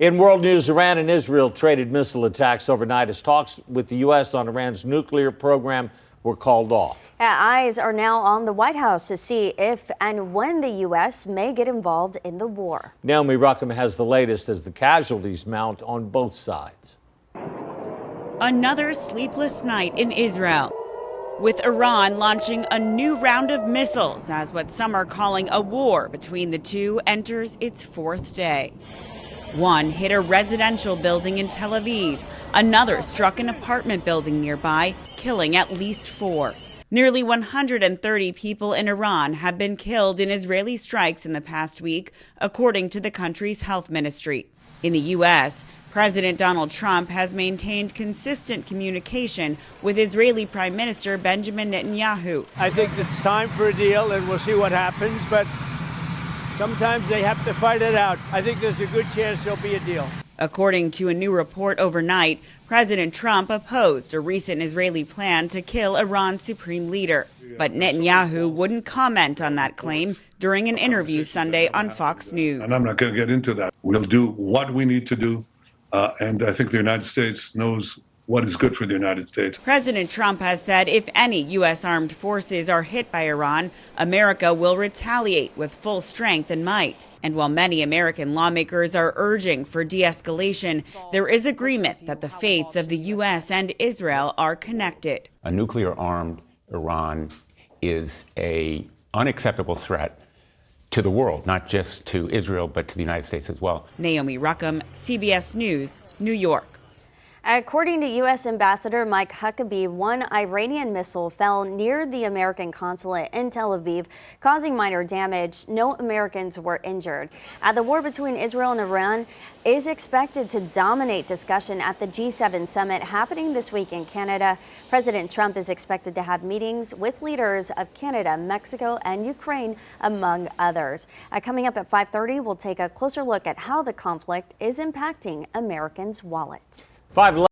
In world news, Iran and Israel traded missile attacks overnight as talks with the U.S. on Iran's nuclear program were called off. Eyes are now on the White House to see if and when the U.S. may get involved in the war. Naomi Ruckham has the latest as the casualties mount on both sides. Another sleepless night in Israel, with Iran launching a new round of missiles as what some are calling a war between the two enters its fourth day. One hit a residential building in Tel Aviv. Another struck an apartment building nearby, killing at least 4. Nearly 130 people in Iran have been killed in Israeli strikes in the past week, according to the country's health ministry. In the U.S., President Donald Trump has maintained consistent communication with Israeli Prime Minister Benjamin Netanyahu. I think it's time for a deal, and we'll see what happens, but sometimes they have to fight it out. I think there's a good chance there'll be a deal. According to a new report overnight, President Trump opposed a recent Israeli plan to kill Iran's supreme leader. But Netanyahu wouldn't comment on that claim during an interview Sunday on Fox News. And I'm not going to get into that. We'll do what we need to do, and I think the United States knows what is good for the United States. President Trump has said if any U.S. armed forces are hit by Iran, America will retaliate with full strength and might. And while many American lawmakers are urging for de-escalation, there is agreement that the fates of the U.S. and Israel are connected. A nuclear-armed Iran is an unacceptable threat to the world, not just to Israel, but to the United States as well. Naomi Ruckham, CBS News, New York. According to U.S. Ambassador Mike Huckabee, one Iranian missile fell near the American consulate in Tel Aviv, causing minor damage. No Americans were injured. The war between Israel and Iran is expected to dominate discussion at the G7 summit happening this week in Canada. President Trump is expected to have meetings with leaders of Canada, Mexico, and Ukraine, among others. Coming up at 5:30, we'll take a closer look at how the conflict is impacting Americans' wallets. 5